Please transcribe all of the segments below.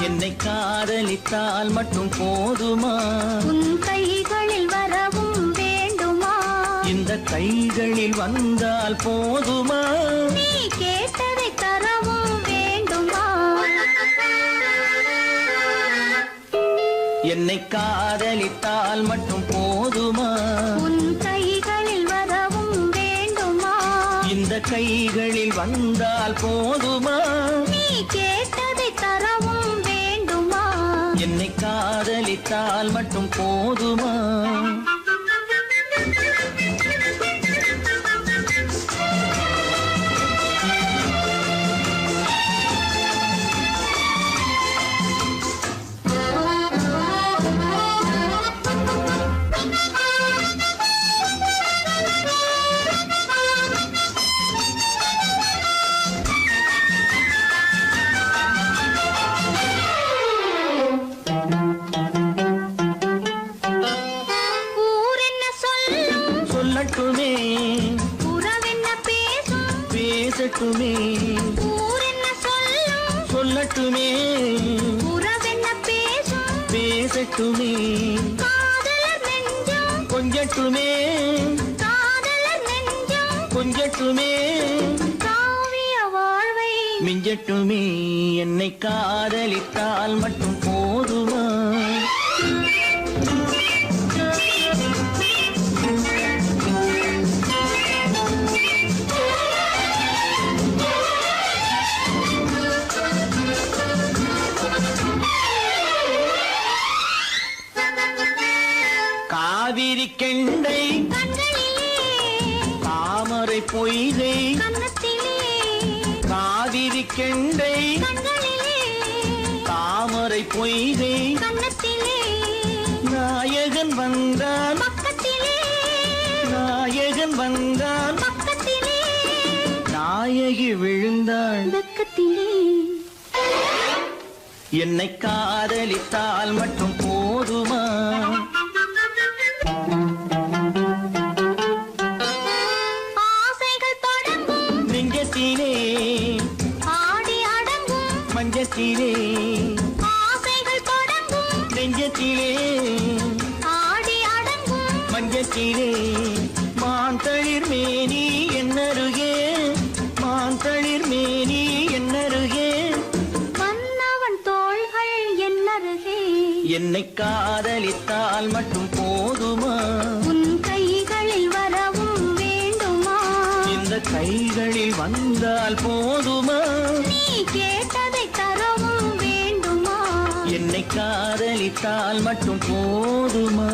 என்னை காதலித்தால் மட்டும் போதுமா? உன் கைகளில் வரவும் வேண்டுமா? இந்த கைகளில் வந்தால் போதுமா? நீ கேட்டதை தரவும் வேண்டுமா? என்னை காதலித்தால் மட்டும் போதுமா? உன் கைகளில் வரவும் வேண்டுமா? இந்த கைகளில் வந்தால் போதுமா? நீ கேட்டதை தரவும் வேண்டுமா? என்னை காதலித்தால் மட்டும் போதுமா? சொல்லட்டுமே உறவென்ன பேசும் பேசட்டுமே ஊரென்ன சொல்லும் சொல்லட்டுமே உறவென்ன பேசும் பேசட்டுமே காதலர் நெஞ்சம் கொஞ்சட்டுமே காதலர் நெஞ்சம் கொஞ்சட்டுமே காவிய வாழ்வை மிஞ்சட்டுமே. என்னை காதலித்தால் மட்டும் போதுமா? காவிரி கெண்டை கண்களிலே தாமரை பொய்கை கன்னத்திலே காவிரி கெண்டை கண்களிலே தாமரை பொய்கை கன்னத்திலே நாயகன் வந்தான் பக்கத்திலே நாயகன் வந்தான் பக்கத்திலே நாயகி விழுந்தாள் பக்கத்திலே. என்னை காதலித்தால் மட்டும் போதுமா? ஆசைகள் தொடங்கும் நெஞ்சத்திலே ஆடி அடங்கும் மஞ்சத்திலே ஆசைகள் தொடங்கும் நெஞ்சத்திலே ஆடி அடங்கும் மஞ்சத்திலே மாந்தளிர் மேனி என்னருகே மாந்தளிர் மேனி என்னருகே மன்னவன் தோள்கள் என்னருகே என்னை காதலித்தால் மட்டும் போதுமா? உன் கைகளில் வரவும் வேண்டுமா? இந்த கைகளில் வந்தால் போதுமா? நீ கேட்டதை தரவும் வேண்டுமா? என்னை காதலித்தால் மட்டும் போதுமா?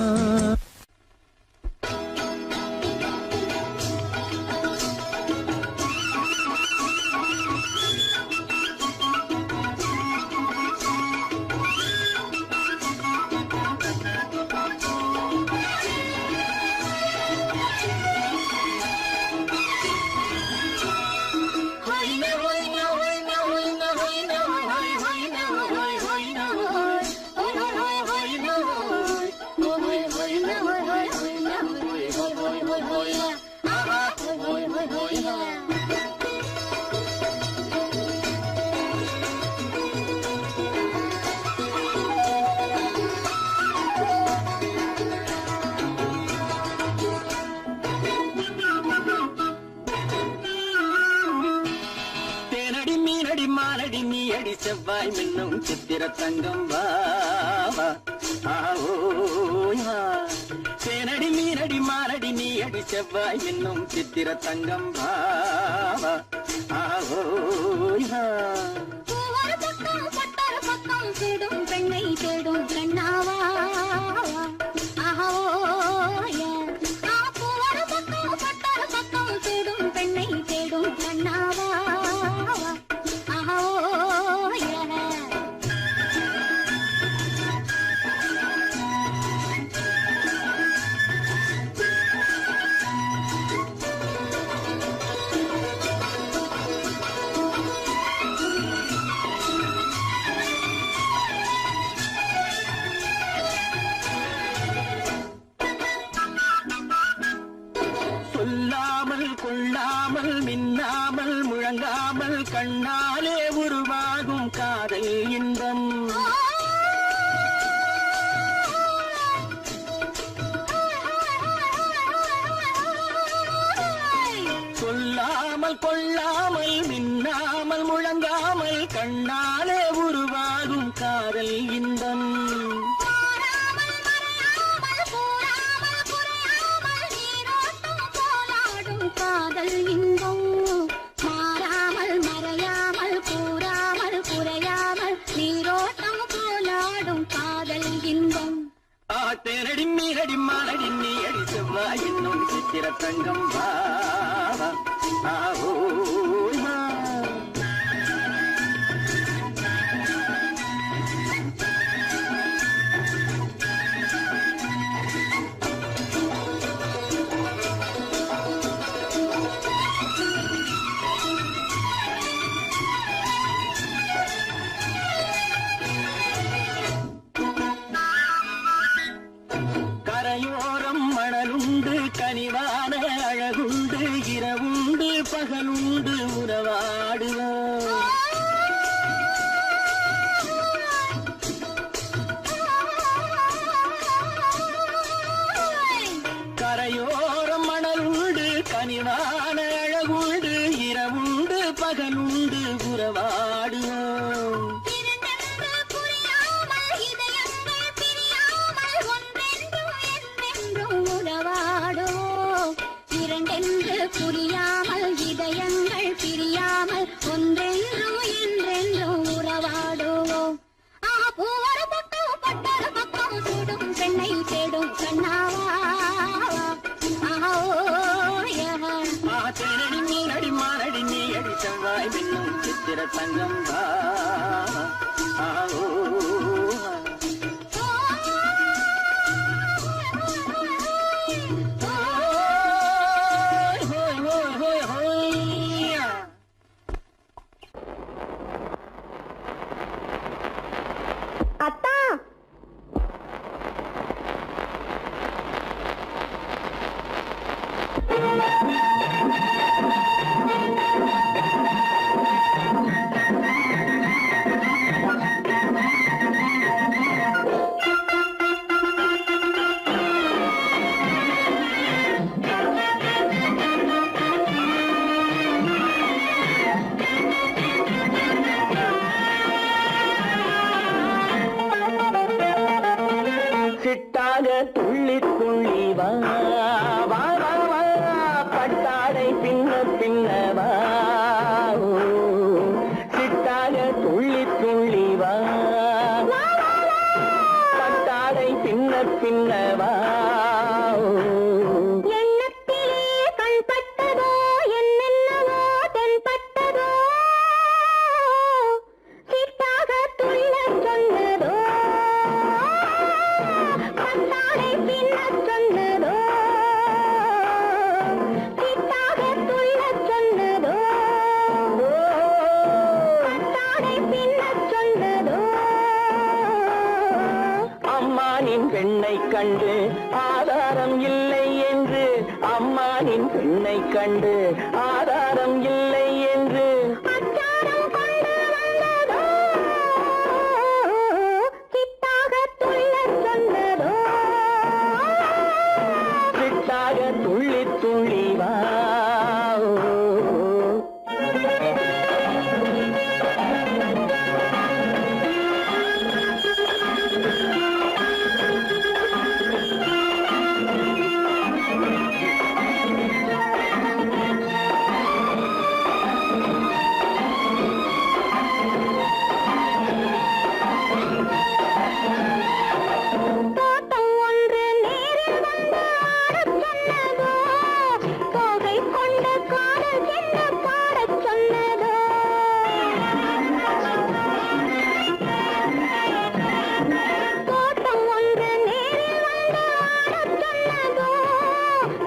தேனடி மீனடி மாலடி நீயடி செவ்வாய் மின்னும் சித்திர தங்கம் வாவா ஆவோயா. தேனடி மீனடி மாலடி நீயடி செவ்வாய் மின்னும் சித்திர தங்கம் வாவா ஆவோயா. ஒரு பக்கம் பட்டர பக்கம் தேடும் பெண்ணை தேடும் கண்ணாவா ஆஹோயா. ஒரு பக்கம் பட்டர பக்கம் தேடும் பெண்ணை தேடும் கண்ணாவா ஆஹோயா. சொல்லாமல் கொள்ளாமல் மின்னாமல் முழங்காமல் கண்ணாலே உருவான உருவாகும் காதல் இன்பம். சொல்லாமல் கொள்ளாமல் மின்னாமல் முழங்காமல் கண்ணாலே உருவாகும் காதல் இன்பம். காதல் இன்பம் மாறாமல் மறையாமல் கூறாமல் குறையாமல் நீரோட்டம் போலாடும் காதல் இன்பம். தேனடி மீனடி மானடி நீ அடி செவ்வாய் என்னும் சித்திர தங்கம் வா கரையோரம் மணலுண்டு கனிவான அழகுண்டு இரவுண்டு பகலுண்டு உறவாடுவோம். கரையோரம் மணலுண்டு கனிவான அழகுண்டு இரவுண்டு பகலுண்டு உறவாடுவோம். இரண்டென்று புரியாமல் இதயங்கள் பிரியாமல் ஒன்றென்றும் என்றென்றும் உறவாடுவோம். பூவரு பக்கம் பட்டரு பக்கம் சூடும் பெண்ணை தேடும் கண்ணாவா. தேனடி மீனடி மானடி நீ அடி செவ்வாய் என்னும் சித்திர தங்கம் வா அத்தா. சிட்டாக துள்ளி துள்ளி வா வா வா வா பட்டாடை பின்ன பின்னவா. சிட்டாக துள்ளி துள்ளி வா பட்டாடை பின்ன பின்னவா. எண்ணத்திலே கண்பட்டதோ என்னென்னவோ தென்பட்டதோ சிட்டாக துள்ள சொன்னதோ பட்டாடை பின்ன சொன்னதோ சிட்டாக துள்ள சொன்னதோ பட்டாடை பின்ன சொன்னதோ. அம்மானின் பெண்ணை கண்டு ஆதாரம் இல்லை என்று அம்மானின் பெண்ணை கண்டு ஆதாரம் இல்லை என்று அச்சாரம் கொண்டு வந்ததோ சிட்டாக துள்ள சொன்னதோ. சிட்டாக துள்ளி துள்ளி வா. தோட்டம் ஒன்று நேரில் வந்து ஆடச் சொன்னதோ தோகை கொண்ட காதல் என்ன பாடச் சொன்னதோ. தோட்டம் ஒன்று நேரில் வந்து ஆடச் சொன்னதோ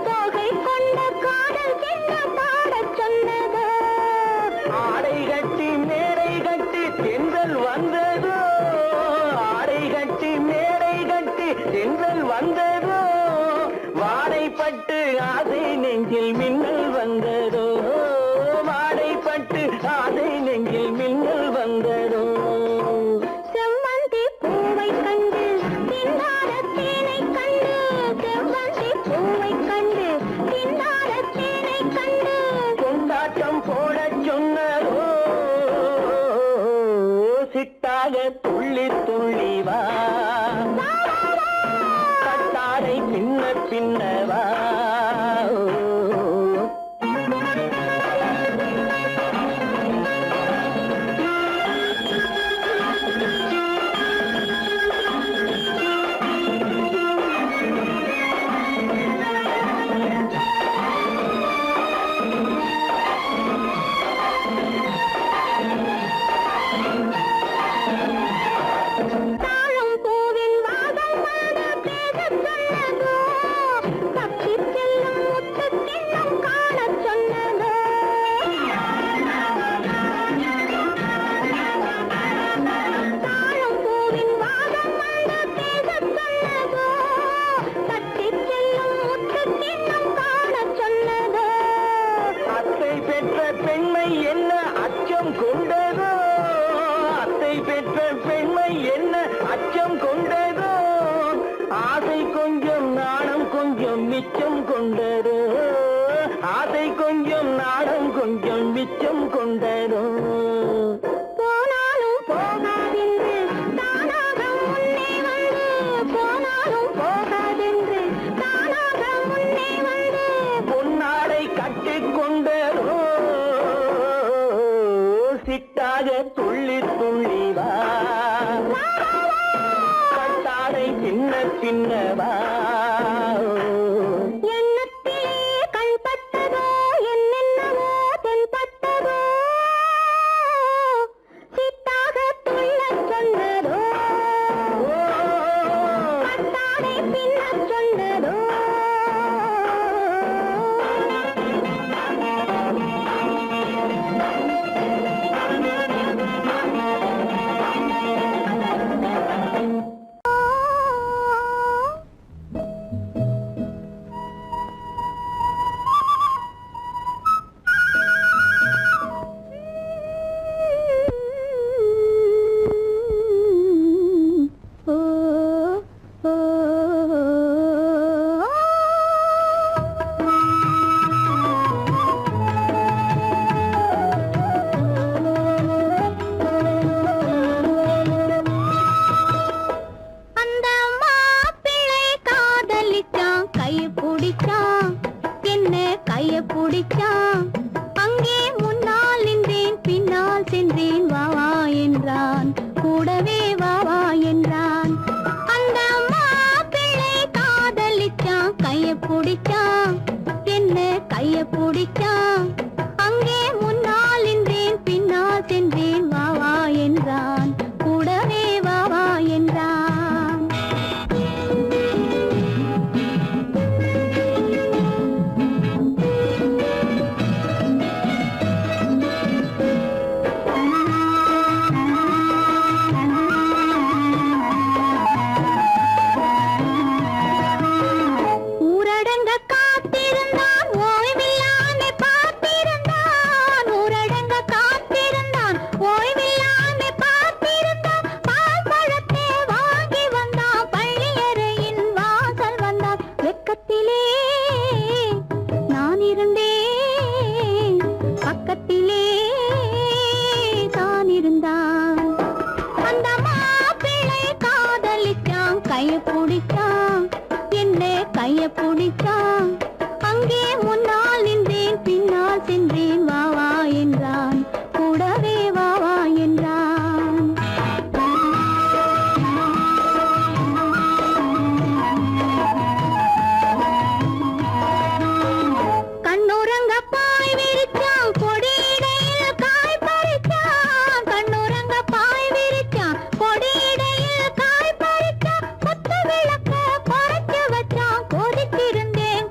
தோகை கொண்ட காதல் என்ன பாடச் சொன்னதோ. ஆடை கட்டி மேடை கட்டி தென்றல் வந்ததோ ஆடை கட்டி மேடை கட்டி தென்றல் வந்ததோ வாடைப்பட்டு ஆசை நெஞ்சில் மின்னல் வந்ததோ வாடைப்பட்டு ஆசை நெஞ்சில் மின்னல் வந்ததோ. துள்ளி துள்ளி வா கட்டாரை பின்ன பின்னவா மிச்சம் கொண்டதோ ஆசை கொஞ்சம் நாடம் கொஞ்சம் மிச்சம் கொண்டதோ போனாலும் போகாதென்று தானாக முன்னே வந்து போனாலும் போகாதென்று தானாக முன்னே வந்து பொன்னாடை கட்டிக்கொண்டதோ சிட்டாக துள்ளி துள்ளி வா கட்டாடை சின்ன சின்னவா கொதித்திருந்தேன்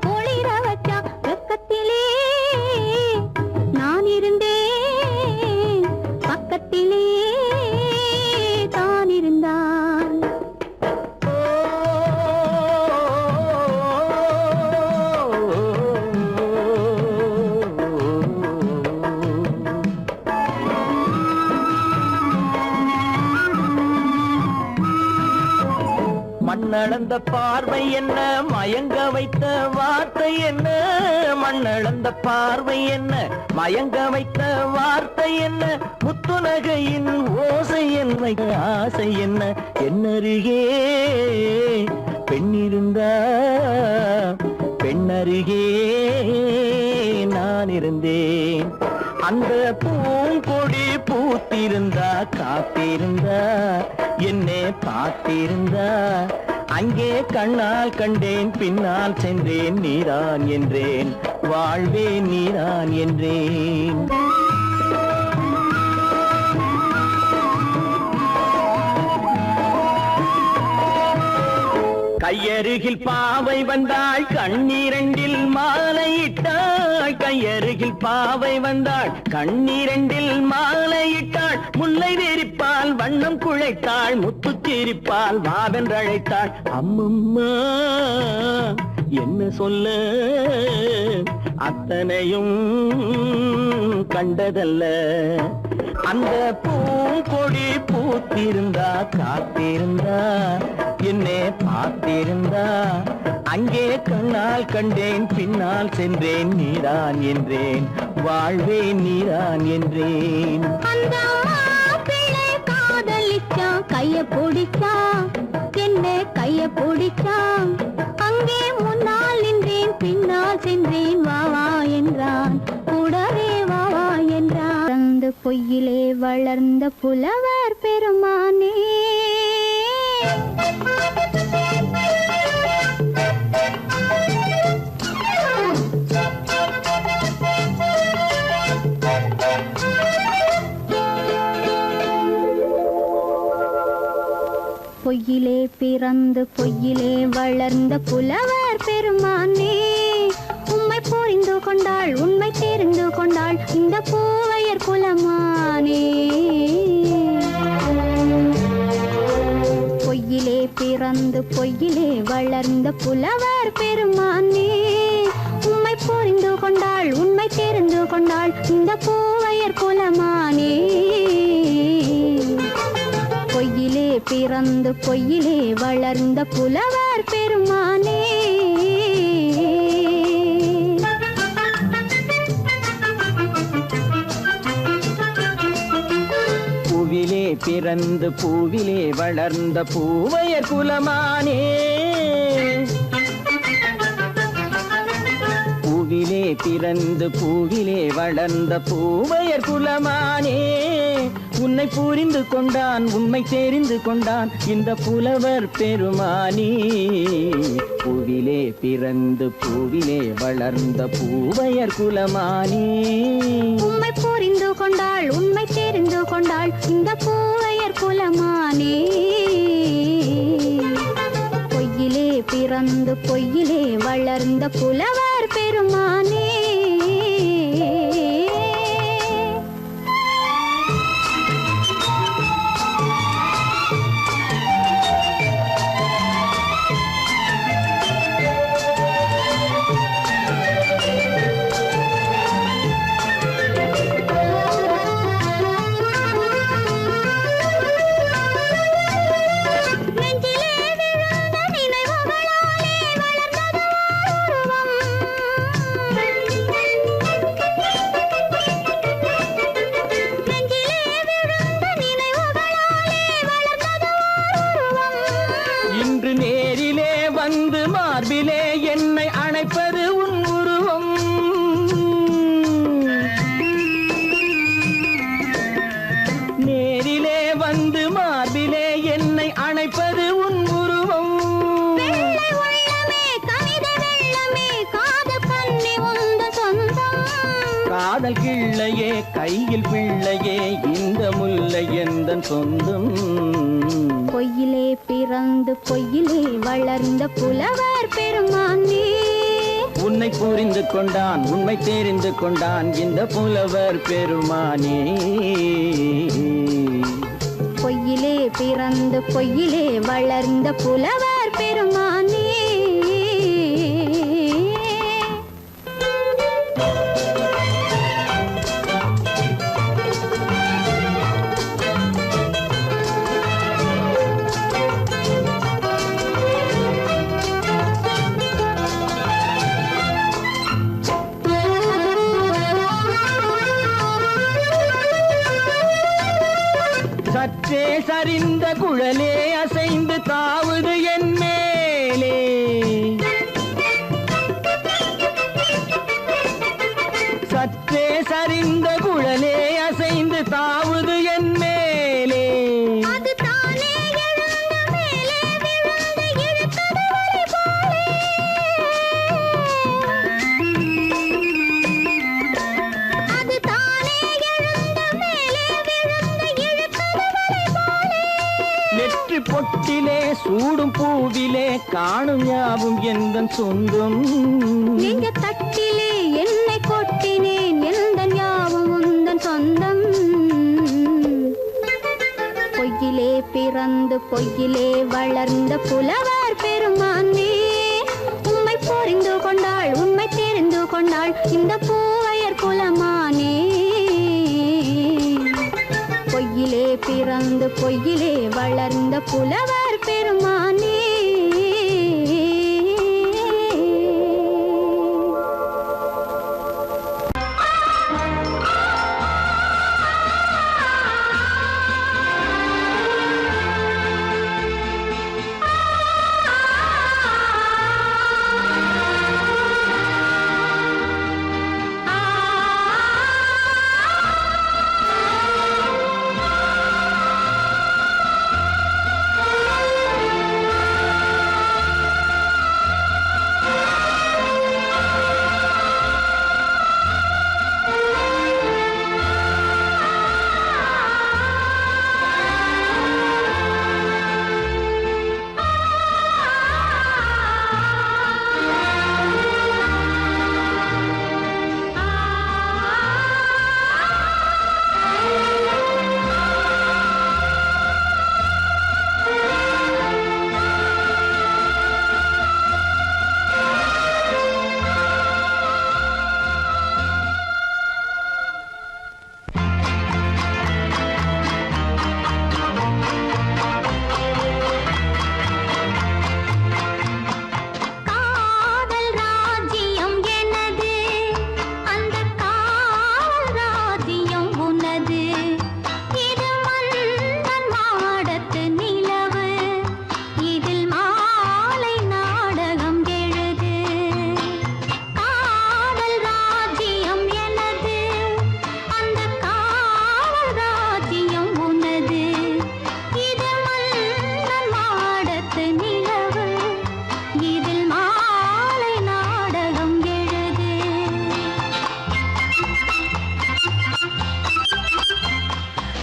மண்ணளந்த பார்வை என்ன மயங்க வைத்த வார்த்தை என்ன மண்ணளந்த பார்வை என்ன மயங்க வைத்த வார்த்தை என்ன முத்துநகையின் ஓசை என்ன ஆசை என்ன என்னருகே பெண்ணிருந்தா பெண்ணருகே நான் இருந்தேன் அந்த பூங்கொடி பூத்திருந்தா காத்திருந்தா என்னை பார்த்திருந்தா அங்கே கண்ணால் கண்டேன் பின்னால் சென்றேன் நீதான் என்றேன் வாழ்வே நீதான் என்றேன் கையருகில் பாவை வந்தாள் கண்ணீரண்டில் மாலையிட்டாள் கையருகில் பாவை வந்தாள் கண்ணீரண்டில் மாலையிட்டாள் முல்லை வெறிப்பால் வண்ணம் குழைத்தாள் முத்து சிரிப்பால் வாவென்றழைத்தாள் அம்மம்மா என்ன சொல்ல அத்தனையும் கண்டதல்ல அந்த பூங்கொடி பூத்திருந்தா காத்திருந்தா என்னை பார்த்திருந்தா அங்கே கண்ணால் கண்டேன் பின்னால் சென்றேன் நீதான் என்றேன் வாழ்வே நீதான் என்றேன் அந்த மாப்பிள்ளை காதலிச்சான் கைய பிடிச்சான் என்ன கைய பிடிச்சான் அங்கே முன்னால் நின்றேன் பின்னால் சென்றேன் வா வா என்றான் கூடவே வா வா என்றான் பொய்யிலே வளர்ந்த புலவர் பெருமானே பொய்யிலே பிறந்து பொய்யிலே வளர்ந்த புலவர் பெருமானே உம்மை புரிந்து கொண்டாள் உண்மை தெரிந்து கொண்டாள் இந்த பூவையர் குலமானே பொய்யிலே பிறந்து பொய்யிலே வளர்ந்த புலவர் பெருமானே உம்மை புரிந்து கொண்டாள் உண்மை தெரிந்து கொண்டாள் இந்த பூவையர் குலமானே பொய்யிலே பிறந்து பொய்யிலே வளர்ந்த புலவர் பெருமானே பூவிலே பிறந்து பூவிலே வளர்ந்த பூவையர் குலமானே பூவிலே பிறந்து பூவிலே வளர்ந்த பூவையர் குலமானே உன்னை புரிந்து கொண்டான் உண்மை தெரிந்து கொண்டான் இந்த புலவர் பெருமானே பூவிலே பிறந்து பூவிலே வளர்ந்த பூவையர் குலமானே உம்மை புரிந்து கொண்டாள் உண்மை தெரிந்து கொண்டாள் இந்த பூவையர் குலமானே பொய்யிலே பிறந்து பொய்யிலே வளர்ந்த புலவர் பெருமானே நேரிலே வந்து மார்பிலே என்னை அணைப்பது உன் உருவம் நேரிலே வந்து மார்பிலே என்னை அணைப்பது உன் உருவம் காதல் கிள்ளையே கையில் பிள்ளையே இந்த முல்லை எந்தன் சொந்தம் பொய்யிலே பிறந்து பொய்யிலே வளர்ந்த புலவர் பெருமானே உன்னை புரிந்து கொண்டான் உண்மை தெரிந்து கொண்டான் இந்த புலவர் பெருமானே பொய்யிலே பிறந்து பொய்யிலே வளர்ந்த புலவர் பெருமானே அசைந்து தாவுது என் மேலே. சற்றே சரிந்த குழலே அசைந்து தாவுது என் மேலே. அது தானே எழுந்த மேலே விழுந்து இழுத்தது வலை போலே. அது தானே எழுந்த மேலே விழுந்து இழுத்தது வலை போலே. நெற்றி பொட்டிலே சூடும் பூவிலே காணும் யாவும் எந்தன் சொந்தம். நெஞ்ச தட்டிலே என்னை கொட்டினேன் எந்தன் யாவும் உந்தன் சொந்தம். பொய்யிலே பிறந்து பொய்யிலே வளர்ந்த புலவர் பெருமானே, உம்மை புரிந்து கொண்டாள் உண்மை தெரிந்து கொண்டாள் இந்த பூவையர் குலமானே. பொய்யிலே பிறந்து பொய்யிலே வளர்ந்த புலவர் பெருமானே.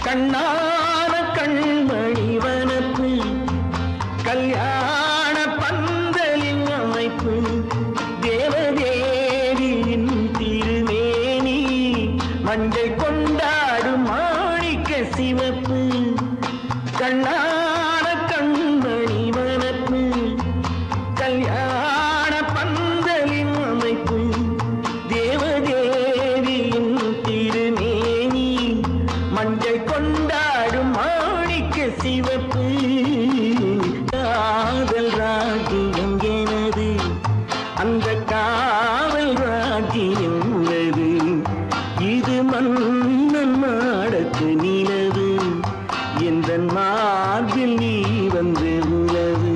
கண்ணான கண்மணி வனப்பு கல்யாண பந்தலின் அமைப்பு தேவதேவியின் திருமேனி மஞ்சள் கொண்டாடும் மாணிக்க சிவப்பு. கண்ணான கண்மணி வனப்பு கல்யாண பந்தலின் அமைப்பு தேவதேவியின் திருமேனி மஞ்சள் கொண்டாடும் மாணிக்க சிவப்பு. காதல் ராஜ்யம் எனது அந்த காவல் ராஜ்யம் உள்ளது. இது மன்னன் மாடத்து நிலவு எந்த மார்பில் நீ வந்து உள்ளது.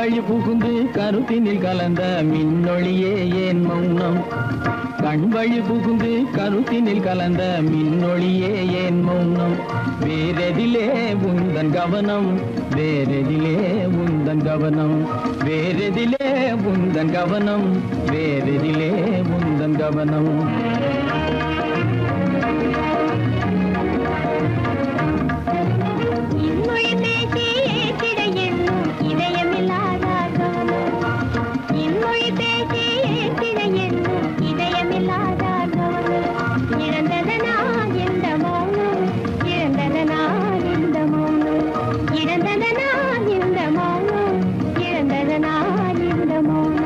வழி புகுந்து கருத்தினில் கலந்த மின்னொளியே ஏன் மௌனம் கண் வழி புகுந்து கருத்தினில் கலந்த மின்னொளியே ஏன் மௌனம் வேறெதிலே உந்தன் கவனம் வேறெதிலே உந்தன் கவனம் வேறெதிலே உந்தன் கவனம் வேறெதிலே உந்தன் கவனம் இன்மொழி பேசி ஏற்றிட எண்ணும் இதயமில்லாதார் கவனம் இன்மொழி பேசி ஏற்றிட எண்ணும் இதயமில்லாதார் கவனம் இழந்ததனா இந்த மௌனம் இழந்ததனா இந்த மௌனம் இழந்ததனா இந்த மௌனம் இழந்ததனா இந்த மௌனம்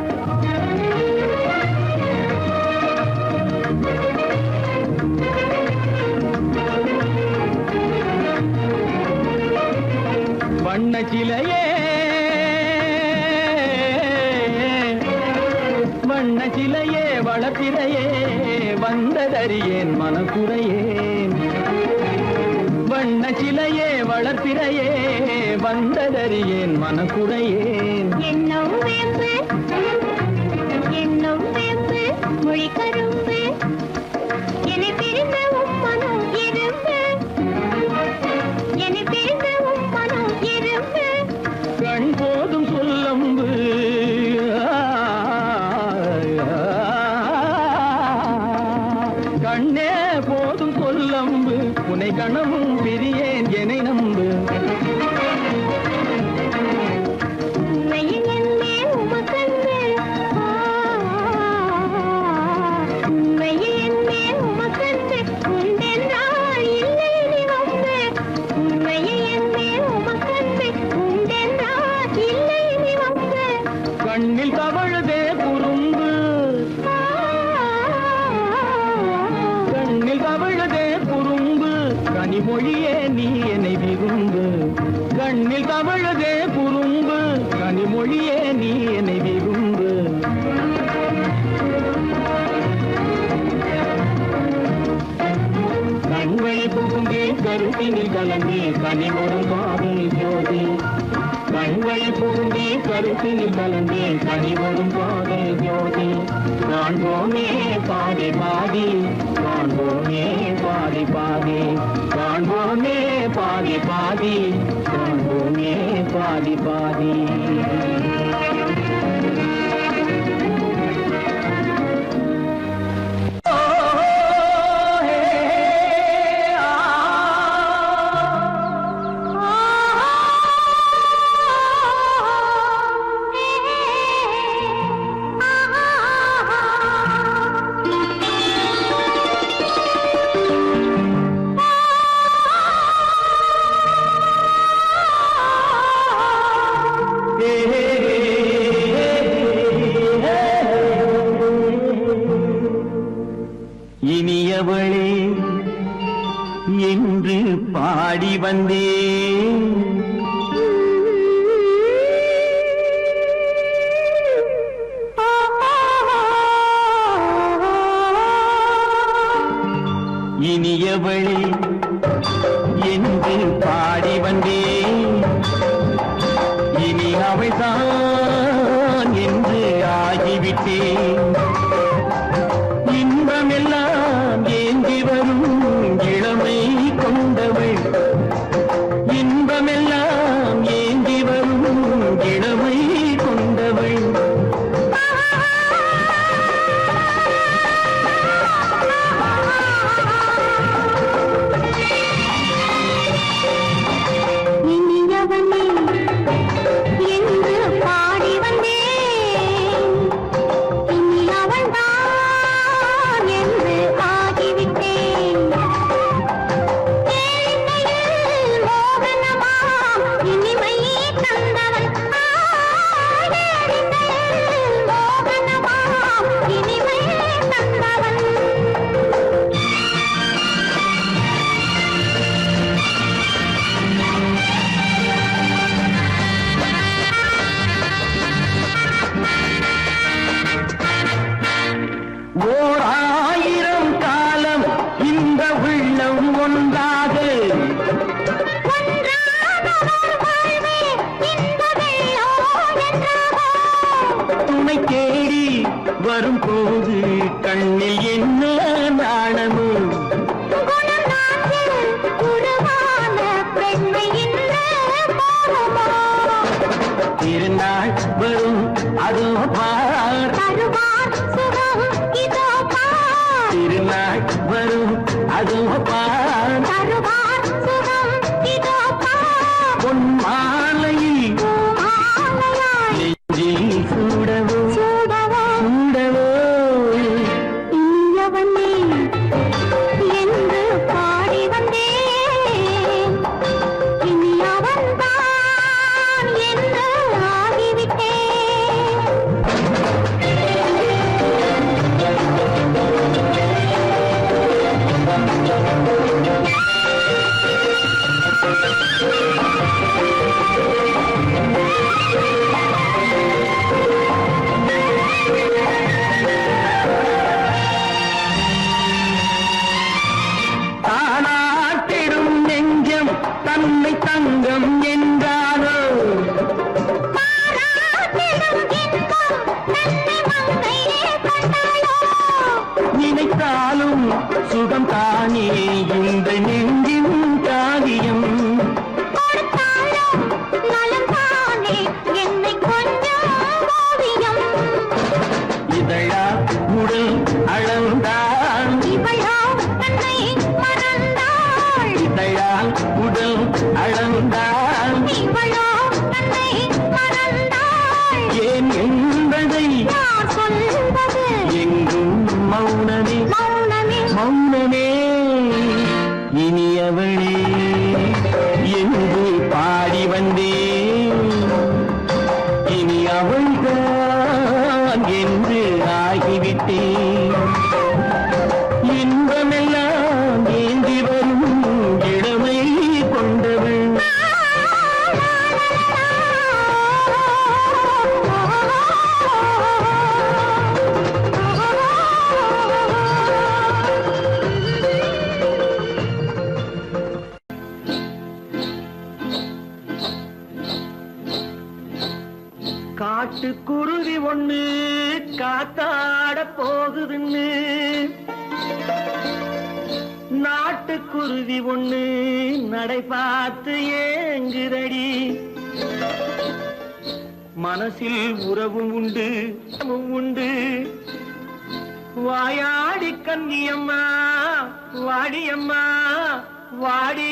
வண்ண சிலையே வண்ண சிலையே வளர்ப்பிறையே வந்ததறியேன் மனக்குறையேன் வண்ண சிலையே வளர்ப்பிறையே வந்ததறியேன் மனக்குறையேன் எண்ணம் வேம்பு மொழி கரும்பு என்னை பிரிந்த உம்மனம் இரும்பு என்னை பிரிந்த உம்மனம் இரும்பு கண் போதும் சொல்லம்பு கண்ணே போதும் சொல்லம்பு உனை கணமும் பிரியேன் என்னை நம்பு உண்மையில் என்னே உமக்கன்று உண்மையில் என்னே உமக்கன்று உண்டென்றால் இல்லை நீ வம்பு உண்மையில் என்னே உமக்கன்று உண்டென்றால் இல்லை நீ வம்பு கண்ணில் தவழுதே குறும்பு கண்ணில் தவழுதே குறும்பு கனிமொழியே நீ என்னை விரும்பு கண்ணில் தவழுதே குறும்பு கனிமொழியே நீ என்னை விரும்பு கண்வழி புகுந்தே கருத்தினில் கலந்தே கனிமொரும் காதல் ஜோதி கண்வழி புகுந்தே கருத்தினில் கலந்தே கனிமொரும் காதல் ஜோதி காண்போமே பாதி பாதி காண்போமே பாதி பாதி காண்போமே பாதி பாதி காண்போமே பாதி பாதி இனியவளே என்று பாடி வந்தேன் இனியவளே என்று பாடி வந்தேன் இனி அவள்தான் என்று ஆகிவிட்டேன் இன்பமெல்லாம் ஏந்தி வரும் இளமை கொண்டவள் இன்பமெல்லாம் ஏந்தி வரும் இளமை கொண்டவள் பார் தருவார் சுகம் இதோ பார் திருநாள் வரும் அதோ பார் தருவார் சுகம் இதோ பார் பொன் மாலையில் மாலையாய் நெஞ்சில் சூடவோ சூடவோ சூடவோ இனியவனே என்று பாடி வந்தேன் இனி அவன்தான் என்று ஆகிவிட்டேன் தானாட்டிடும் நெஞ்சம் தன்னை தங்கம் என்றானோ பாராட்டிடும் இன்பம் தன்னை மங்கையே கண்டாளோ நினைத்தாலும் சுகம் தானே இந்த நெஞ்சின் காவியம் கொடுத்தாலும் நலம் தானே என்னை கொஞ்சம் ஓவியம் இதழா உடல் அளந்தான் இவளோ தன்னை மறந்தாள் இதழால் உடல் அளந்தான் இவளோ தன்னை மறந்தாள் ஏன் என்பதை யார் சொல்வது எங்கும் மௌனமே மௌனமே மௌனமே இனியவளே என்று பாடி வந்தேன் இனி அவள்தான் என்று ஆகிவிட்டேன் இன்பமெல்லாம் ஏந்தி வரும் இளமை கொண்டவள் காட்டுக்குருவி ஒண்ணு காத்தாட போகுதுன்னு நாட்டுக்குருவி ஒண்ணு நடை பார்த்து ஏங்குதடி மனசில் உறவும் உண்டு உண்டு வாயாடி கன்னியம்மா வாடியம்மா வாடி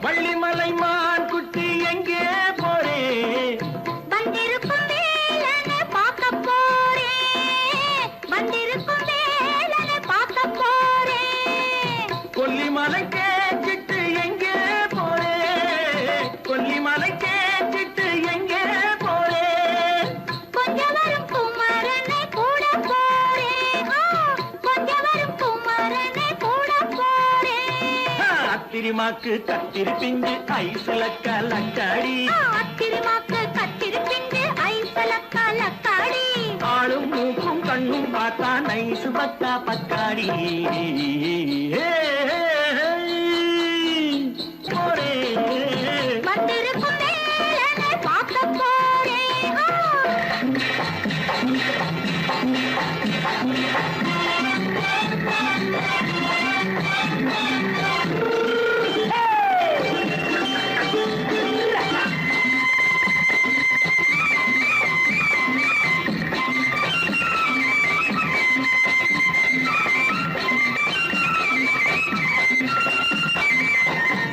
வள்ளிமலை மான் குட்டி எங்கே போறே வந்திருக்கும் வேலனை பார்க்க போறேன் வந்திருக்கும் வேலனை பார்க்க போறேன் கொல்லிமலை கேச்சிட்டு எங்கே போறே கொல்லிமலை கேச்சிட்டு எங்கே போறே கொஞ்சம் வரும் குமரனை கூட போறேன் கொஞ்சம் வரும் குமரனை கூட போறேன் அத்திரிமாக்கு கத்திரி பிஞ்சு ஐசுல கலக்காடி அத்திருமாக்கு கத்திருப்பிண்டு ஐசலக்கா லக்காடி ஆளும் மூக்கும் கண்ணும் பார்த்தா நைசு பத்தா பக்காடி போறே வந்திருக்கும் வேலனை பார்க்க போறேன்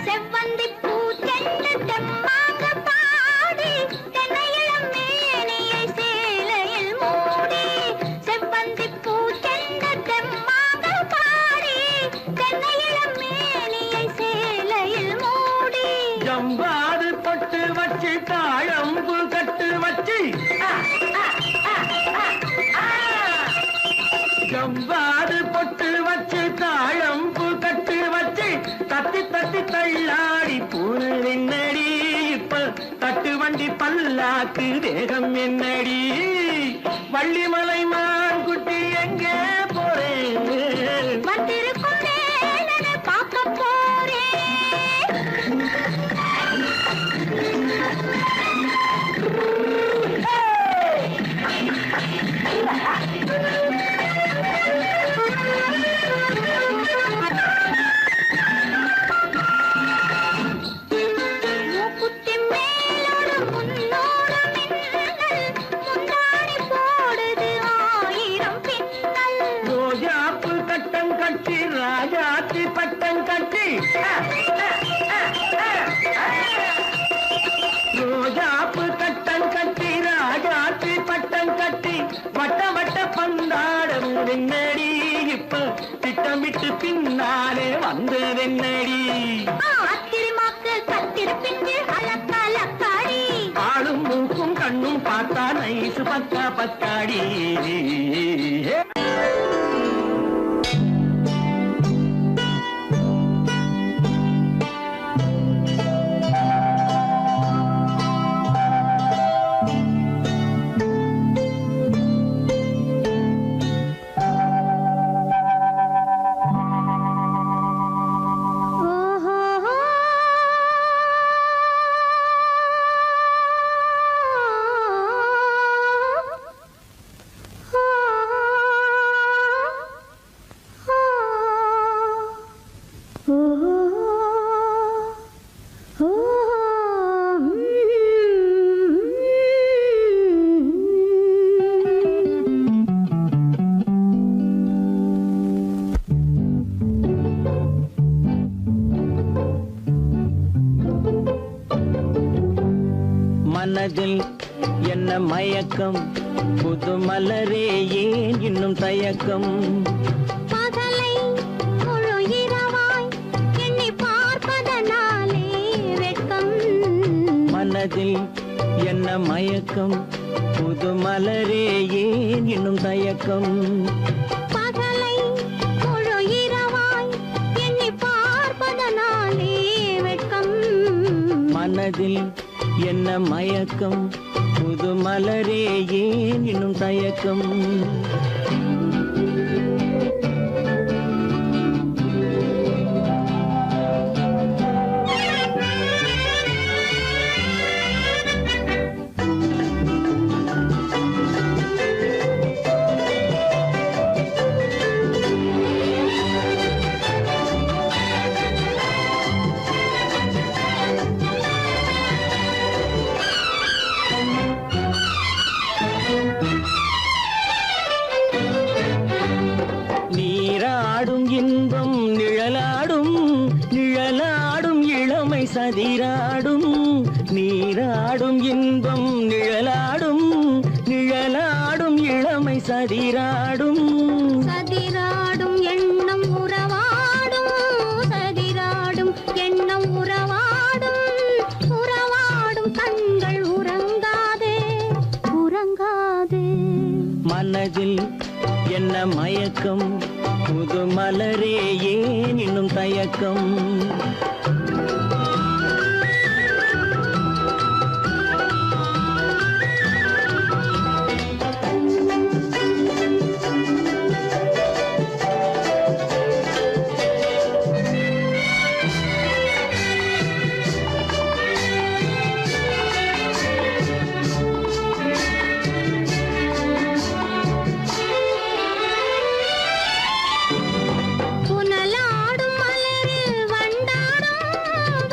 செவ்வந்தி பூ செண்டு தெம்மாக பாடி தென்னையிளம் மேனியை சேலையில் மூடி செவ்வந்தி பூ செண்டு தெம்மாக பாடி தென்னையிளம் மேனியை சேலையில் மூடி ஜம்பாது பொட்டு வச்சு தாழம்பு கட்டு வச்சு ஜம்பாது பொட்டு வச்சு தாழம்பு கட்டு வச்சு தட்டி தட்டி தள்ளாடி பூரு என்னடி இப்ப தட்டு வண்டி பல்லாக்கு வேகம் என்னடி வள்ளிமலை மான் குட்டி எங்கே போறேன் வந்திருக்கும் வேலனை பார்க்க போறேன் சிற்பிஞ்சு அலக்காடி ஆளும் மூக்கும் கண்ணும் பார்த்தா நைசு பக்கா பக்காடி. மனதில் என்ன மயக்கம், புது மலரே ஏன் இன்னும் தயக்கம்? பகலை முழு இரவாய் எண்ணி பார்ப்பதனாலே வெட்கம். மனதில் என்ன மயக்கம், புது மலரே ஏன் இன்னும் தயக்கம்? பகலை முழு இரவாய் எண்ணி பார்ப்பதனாலே வெட்கம். மனதில் என்ன மயக்கம், புது மலரே ஏன் இன்னும் தயக்கம்? நீராடும் இன்பம் நிழலாடும், நிழலாடும் இளமை சதிராடும். நீராடும் இன்பம் நிழலாடும், நிழலாடும் இளமை சதிராடும். சதிராடும் எண்ணம் உறவாடும், சதிராடும் எண்ணம் உறவாடும். உறவாடும் கண்கள் உறங்காதே, உறங்காதே. மனதில் என்ன மயக்கம், புது மலரே ஏன் இன்னும் தயக்கம்? புனலாடும் மலரில் வண்டாடும்,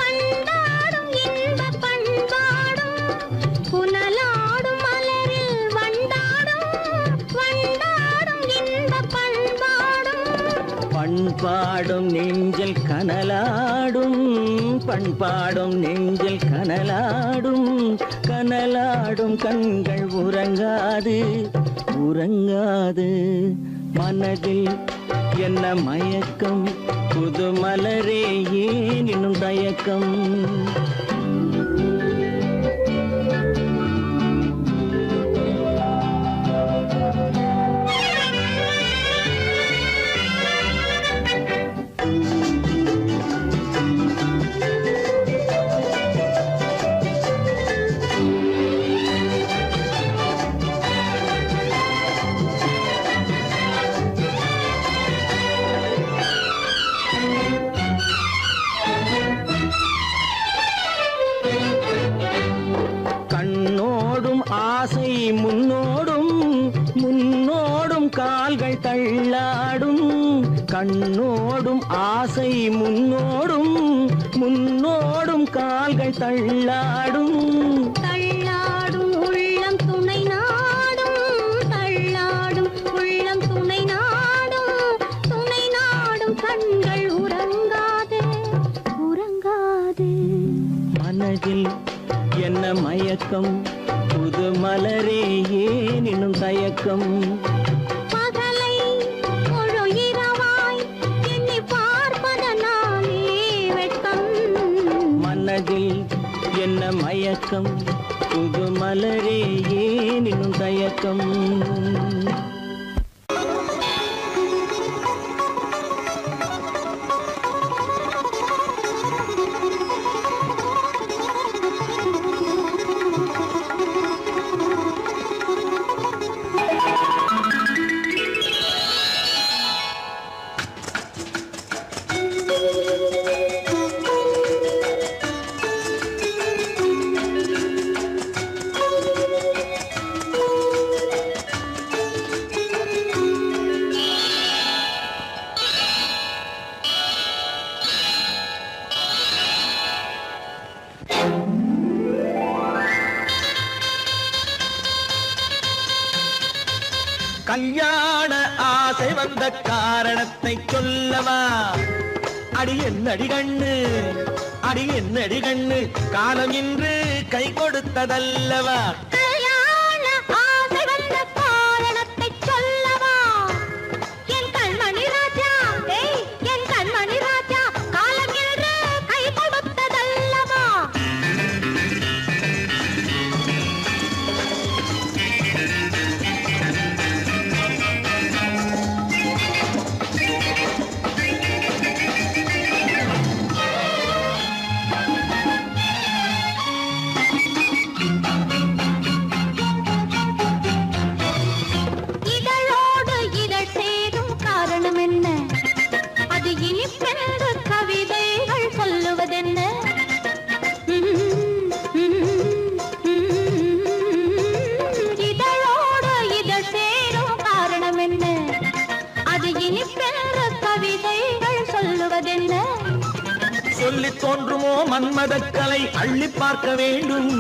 வண்டாடும் இன்பப் பண்பாடும். புனலாடும் மலரில் வண்டாடும், வண்டாடும் இன்பப் பண்பாடும். பண்பாடும் நெஞ்சில் கனலாடும், பண்பாடும் நெஞ்சில் கனலாடும். கனலாடும் கண்கள் உறங்காது, உறங்காது. மனதில் என்ன மயக்கம், புது மலரே ஏன் இன்னும் தயக்கம்? கண்ணோடும் ஆசை முன்னோடும், முன்னோடும் கால்கள் தள்ளாடும். கண்ணோடும் ஆசை முன்னோடும், முன்னோடும் கால்கள் தள்ளாடும். தள்ளாடும் உள்ளம் துணை நாடும், தள்ளாடும் உள்ளம் துணை நாடும். துணை நாடும் கண்கள் உறங்காதே, உறங்காதே. மனதில் என்ன மயக்கம், புது மலரே ஏன் இன்னும் தயக்கம்? பகலை முழு இரவாய் எண்ணி பார்ப்பதனாலே வெட்கம். மனதில் மலரே ஏன் இன்னும் தயக்கம்? கல்யாண ஆசை வந்த காரணத்தை சொல்லவா? அடி என்னடி கண்ணு, அடி என்னடி கண்ணு, காலம் இன்று கை கொடுத்ததல்லவா? கல்யாண ஆசை வந்த காரணத்தை சொல்லவா? என் கண்மணி ராஜா, என் கண்மணி ராஜா, காலம் என்று கை கொடுத்ததல்லவா? இதழோடு இதழ் சேரும் காரணம் என்ன? அது இனிப்பென்று கவிதைகள் சொல்லுவதென்ன? இதழோடு இதழ் சேரும் காரணம் என்ன? அது இனிப்பென்று கவிதைகள் சொல்லுவதென்ன? சொல்லி தோன்றுமோ மன்மதக்கலை அள்ளி பார்க்க வேண்டும்,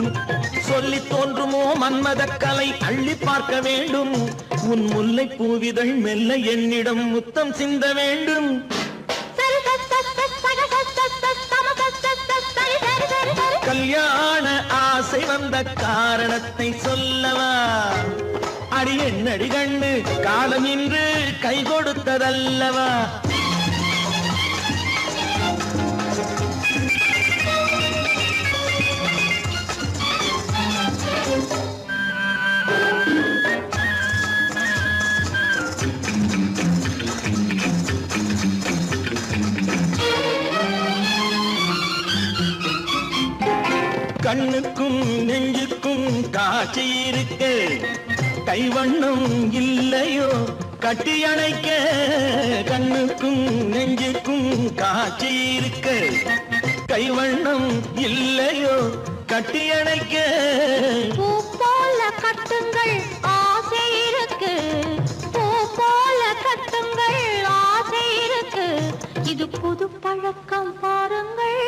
சொல்லி தோன்றுமோ மன்மதக்கலை அள்ளி பார்க்க வேண்டும். உன் முல்லை பூவிதழ் மெல்ல என்னிடம் முத்தம் சிந்த வேண்டும். கல்யாண ஆசை வந்த காரணத்தை சொல்லவா? அடி என்னடி கண்ணு, காலம் இன்று கை கொடுத்ததல்லவா? கண்ணுக்கும் நெஞ்சுக்கும் காட்சி இருக்கு, கைவண்ணம் இல்லையோ கட்டி அணைக்க? கண்ணுக்கும் நெஞ்சுக்கும் காட்சி இருக்கு, கைவண்ணம் இல்லையோ கட்டி அணைக்க? பூ போல கட்டுங்கள் ஆசை இருக்கு, பூ போல கட்டுங்கள் ஆசை இருக்கு. இது புது பழக்கம் பாருங்கள்,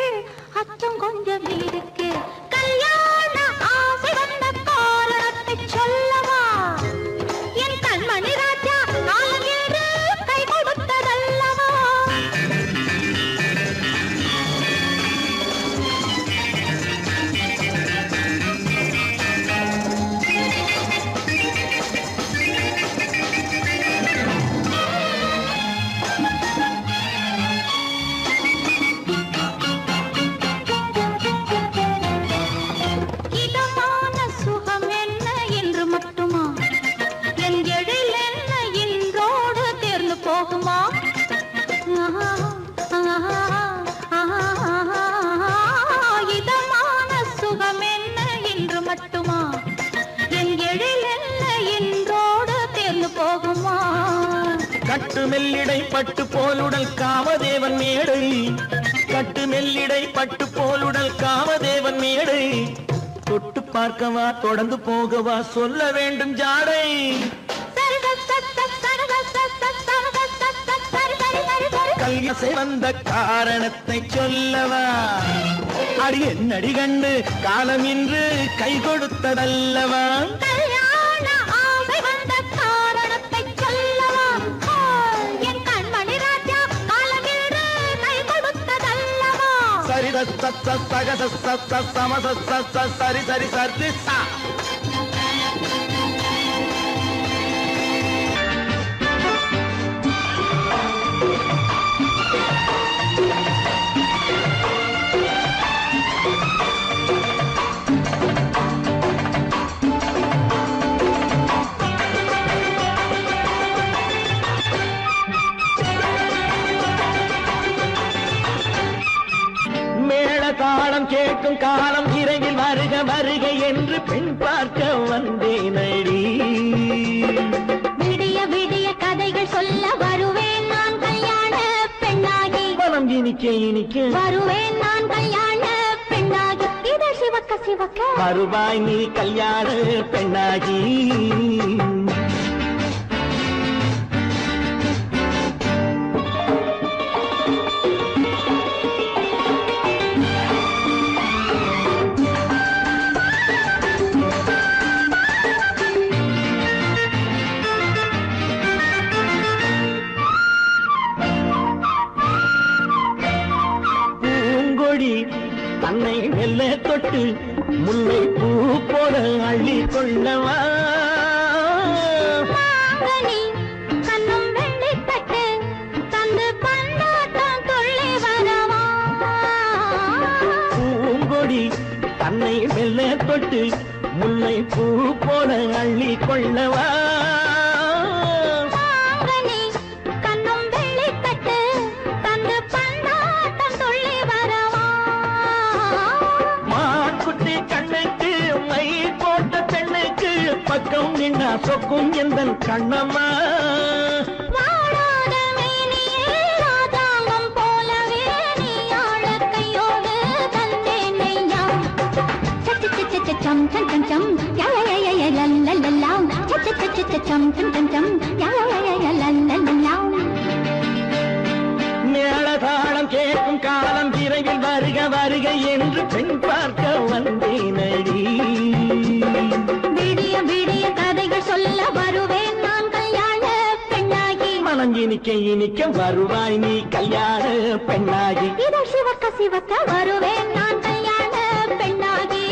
அச்சம் கொஞ்சம் இருக்கு. கல்யாண ஆசை வந்த காரணத்தை சொல்லவா? என் கண்மணி ராஜா, காலம் என்று கை கொடுத்ததல்லவா? இதமான சுகம் என்ன என்று மட்டுமா? என் எழில் என்ன இன்றோடு தேர்ந்து போகுமா? இதமான சுகம் என்ன என்று மட்டுமா? என் எழில் என்ன இன்றோடு தேர்ந்து போகுமா? கட்டு மெல்லிடை பட்டு போலுடல் காமதேவன் மேடை, கட்டு மெல்லிடை பட்டு போலுடல் காமதேவன் மேடை. தொட்டு பார்க்கவா தொடர்ந்து போகவா சொல்ல வேண்டும் ஜாடை? கல்யாண வந்த காரணத்தை சொல்லவா? அடி என்னடி கண்டு, காலம் இன்று கை கொடுத்ததல்லவா? கல்யாண ஆசை வந்த காரணத்தை சொல்லவா? என் கண்மணி ராஜா, காலம் என்று கை கொடுத்ததல்லவா? சரி சக சம சரி சரி சரி சா. கேட்கும் காலம் விரைவில் வருக வருக என்று பெண் பார்க்க வந்தேனடி. விடிய விடிய கதைகள் சொல்ல வருவேன் நான் கல்யாண பெண்ணாகி. மனம் இனிக்க இனிக்க வருவேன் நான் கல்யாண பெண்ணாகி. இதை சிவக்க சிவக்க வருவாய் நீ கல்யாண பெண்ணாகி. தன்னை மெல்ல தொட்டு முல்லை பூ போல அள்ளி கொள்ளவா. கண்ணும் வெள்ளிப்பட்டு தந்து பந்தாட்டம் துள்ளி வரவா. பூங்கொடி தன்னை மெல்ல தொட்டு முல்லை பூ போல அள்ளி கொள்ளவா. பக்கம் நின்னா சொக்கும் எந்த கண்ணம்மா. வாழாத மேனியே ராஜாங்கம் போலவே நீ ஆழ கையோடு தந்தேன் ஐயா. சச்ச சச்ச சம் சம் சம் சம் யய லல்லல்லாம். சச்ச சச்ச சம் சம் சம் சம் யய லல்லல்லாம். மேளதாளம் கேட்கும் காலம் விரைவில் வருக வருக என்று பெண் பார்க்க வந்தேனடி. விடிய விடிய கதைகள் சொல்ல வருவேன் நான் கல்யாண பெண்ணாகி. மனம் இனிக்க இனிக்க வருவாய் நீ கல்யாண பெண்ணாகி. இதை சிவக்க சிவக்க வருவேன் நான் கல்யாண பெண்ணாகி.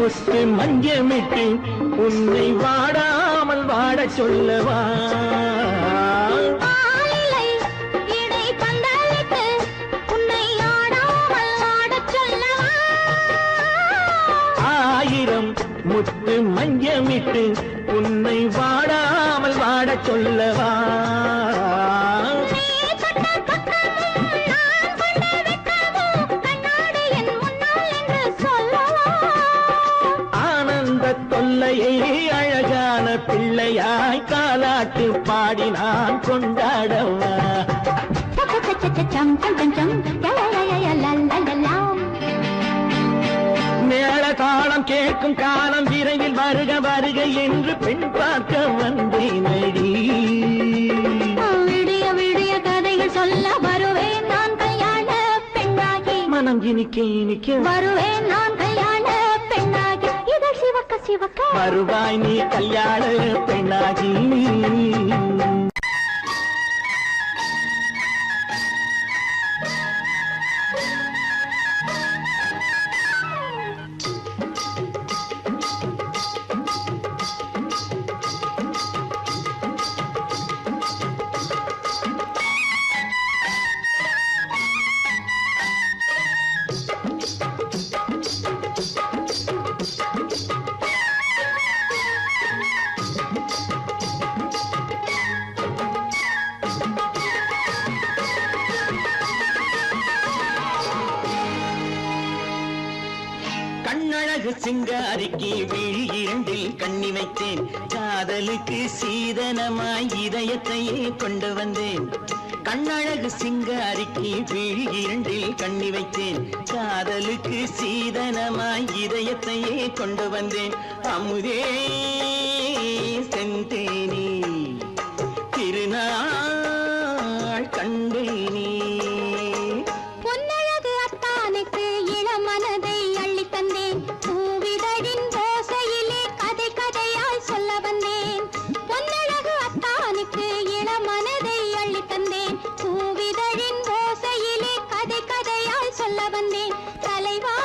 முத்து மஞ்சமிட்டு உன்னை வாடாமல் வாட சொல்லவா. ஆயிரம் முத்து மஞ்சமிட்டு உன்னை வாடாமல் வாட சொல்லவா. தொல்லையை அழகான பிள்ளையாய் காலாட்டு பாடி நான் கொண்டாடவா. மேள தாளம் கேட்கும் காலம் விரைவில் வருக வருக என்று பெண் பார்க்க வந்தேனடி. விடிய விடிய கதைகள் சொல்ல வருவேன் நான் கல்யாண பெண்ணாகி. மனம் இனிக்க இனிக்க வருவேன் நான் கல்யாண பெண்ணாகி. இதை சிவக்க சிவக்க வருவாய் நீ கல்யாண பெண்ணாகி. கண்ணழகு சிங்காரிக்கு விழி இரண்டில் கண்ணி வைத்தேன். காதலுக்கு சீதனமாய் இதயத்தையே கொண்டு வந்தேன். கண்ணழகு சிங்காரிக்கு விழி இரண்டில் கண்ணி வைத்தேன். காதலுக்கு சீதனமாய் இதயத்தையே கொண்டு வந்தேன். அமுதே செந்தேனே திருநாள் கண்டேனே. பொன்னழகு அத்தானுக்கு இளமனதை அள்ளி தந்தேன். பூவிதழின் ஓசையிலே கதை கதையாய் சொல்ல வந்தேன். பொன்னழகு அத்தானுக்கு இளமனதை அள்ளி தந்தேன். பூவிதழின் ஓசையிலே கதை கதையாய் சொல்ல வந்தேன். தலைவா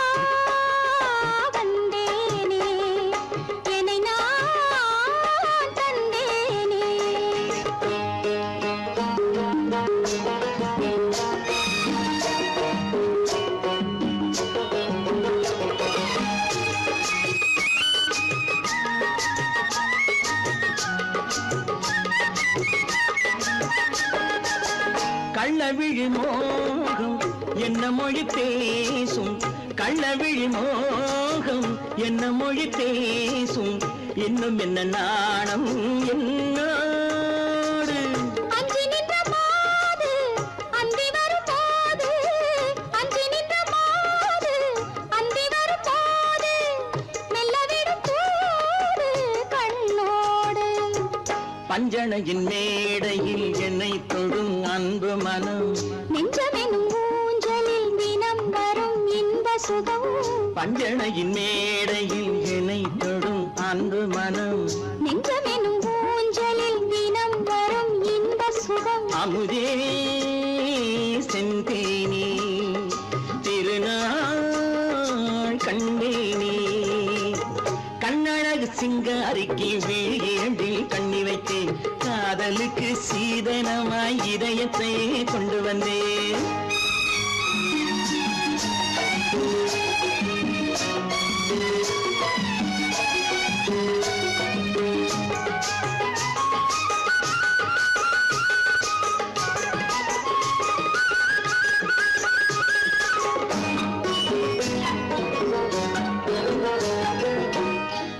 கள்ளவிழி மோகம் என்ன மொழி பேசும் கள்ளவிழி மோகம் என்ன மொழி பேசும் இன்னும் என்ன நாணம் என்னோடு அஞ்சி நின்ற மாது அந்தி வரும் போது அஞ்சி நின்ற மாது அந்தி வரும் போது மெல்ல விடும் போது கண்ணோடு பஞ்சணையின் மேடையில் என்னை தொடும் அன்பு மனம் நெஞ்சமெனும் ஊஞ்சலில் தினம் வரும் இன்ப சுகம் பஞ்சணையின் மேடையில் என்னை தொடும் அன்பு மனம் நெஞ்சமெனும் ஊஞ்சலில் தினம் வரும் இன்ப சுகம் அமுதே செந்தேனே திருநாள் கண்டேனே கண்ணழகு சிங்காரிக்கு வீழில் கண்ணி வைத்தேன் காதலுக்கு சீதனமாய் இதயத்தை கொண்டு வந்தேன்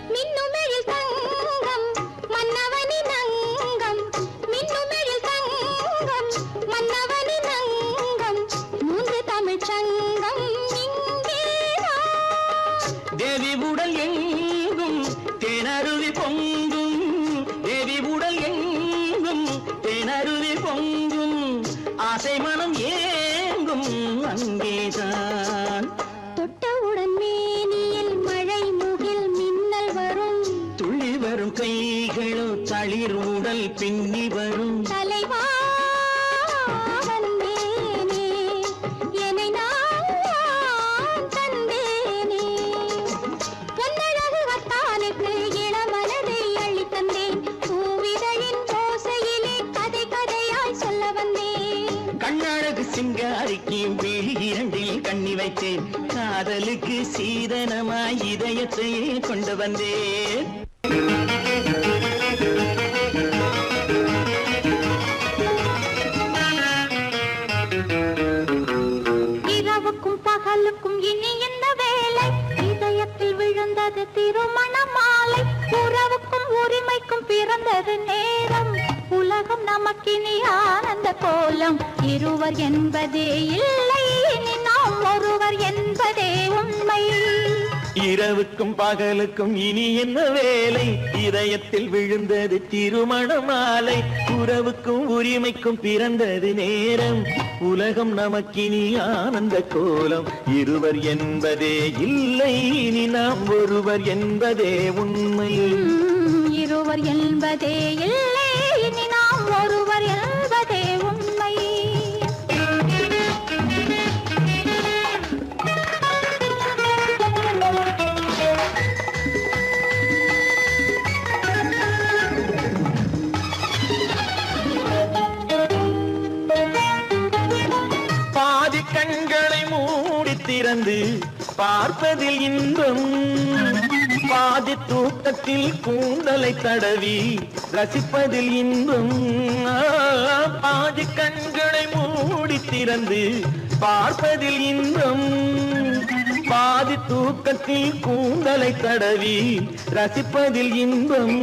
மின்னுமெழில் தங்கம் மன்னவனின் அங்கம் மின்னுமெழில் தங்கம் மன்னவனின் அங்கம் மூன்று தமிழ்ச் சங்கம் இங்கேதான் தேவி உடல் எங்கும் தேனருவி பொங்கும் தேவி உடல் எங்கும் தேனருவி பொங்கும் ஆசை மனம் ஏங்கும் அங்கேதான் தொட்டவுடன் மேனியில் மழை முகில் மின்னல் வரும் துள்ளி வரும் கைகளோ தளிர் உடல் பின்னி வரும் தலைவா வந்தேனே என்னை நான் தந்தேனே பொன்னழகு வத்தானுக்கு இளமனதை அள்ளி தந்தேன் பூவிதழின் ஓசையிலே கதை கதையாய் சொல்ல வந்தேன் கண்ணழகு சிங்காரிக்கு விழி இரண்டில் கண்ணி வைத்தேன் காதலுக்கு சீதனமாய் இதயத்தை கொண்டு வந்தேன் இரவுக்கும் பகலுக்கும் இனி என்ன வேலை இதயத்தில் விழுந்தது திருமண மாலை உறவுக்கும் உரிமைக்கும் பிறந்தது நேரம் உலகம் நமக்கினி ஆனந்த கோலம் இருவர் என்பதே இல்லை இனி நாம் ஒருவர் என்பதே உண்மை இரவுக்கும் பகலுக்கும் இனி என்ன வேலை இதயத்தில் விழுந்தது திருமண மாலை உறவுக்கும் உரிமைக்கும் பிறந்தது நேரம் உலகம் நமக்கினி ஆனந்த கோலம் இருவர் என்பதே இல்லை இனி நாம் ஒருவர் என்பதே உண்மை இருவர் என்பதே இல்லை இனி நாம் ஒருவர் என்பதே உண்மை பாதி கண்களை மூடி திறந்து பார்ப்பதில் இன்பம் பாதி தூக்கத்தில் கூந்தலை தடவி ரசிப்பதில் இன்பம் பாதி கண்களை மூடி திறந்து பார்ப்பதில் இன்பம் பாதி தூக்கத்தில் கூந்தலை தடவி ரசிப்பதில் இன்பம்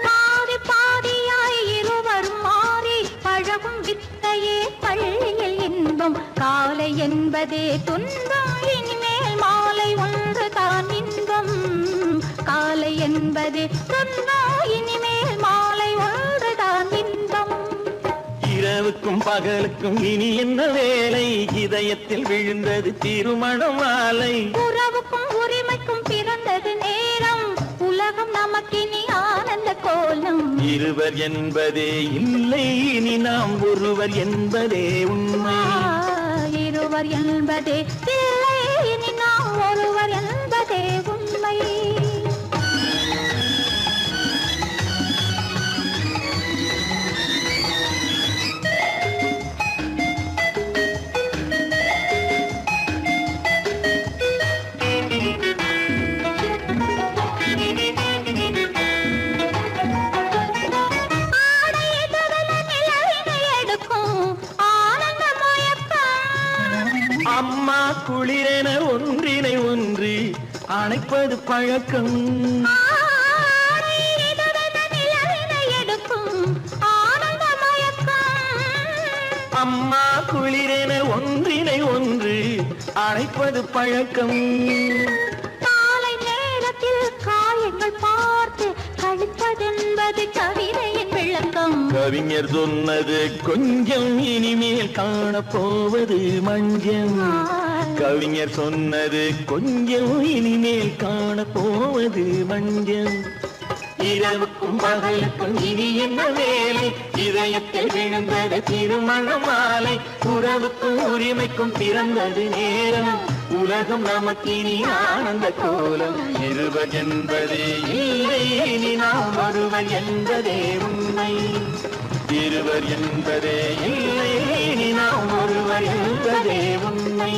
பாதி பாதியாய் இருவரும் மாறி பழகும் வித்தையே பள்ளியில் இன்பம் காலை என்பதே துன்பம் இனிமேல் மாலை ஒன்று தான் இன்பம் காலை என்பதே துன்பம் இனிமேல் மாலை ஒன்று தான் இன்பம் இரவுக்கும் பகலுக்கும் இனி என்ன வேலை இதயத்தில் விழுந்தது திருமண மாலை உறவுக்கும் உரிமைக்கும் பிறந்தது நேரம் உலகம் நமக்கினி ஆனந்த கோலம் இருவர் என்பதே இல்லை இனி நாம் ஒருவர் என்பதே உண்மை இருவர் என்பதே இல்லை இனி நாம் ஒருவர் என்பதே உண்மை குளிரென ஒன்றினை ஒன்று அணைப்பது பழக்கம். ஆடை இதுவென நிலவினை எடுக்கும் ஆனந்த மயக்கம். அம்மா குளிரென ஒன்றினை ஒன்று அணைப்பது பழக்கம். காலை நேரத்தில் காயங்கள் பார்த்து கழிப்பதென்பது கவிதையின் விளக்கம். கவிஞர் சொன்னது கொஞ்சம் இனிமேல் காணப்போவது மஞ்சள். கவிஞர் சொன்னது கொஞ்சம் இனிமேல் காணப்போவது மஞ்சள். இரவுக்கும் பகலுக்கும் இனி என்ன வேலை, இதயத்தில் விழுந்தது திருமண மாலை. உறவுக்கும் உரிமைக்கும் பிறந்தது நேரம், உலகம் நமக்கினி ஆனந்த கோலம். இருவர் என்பதே இல்லை இனி நாம் ஒருவர் என்பதே உண்மை. இருவர் என்பதே இல்லை இனி நாம் ஒருவர் என்பதே உண்மை.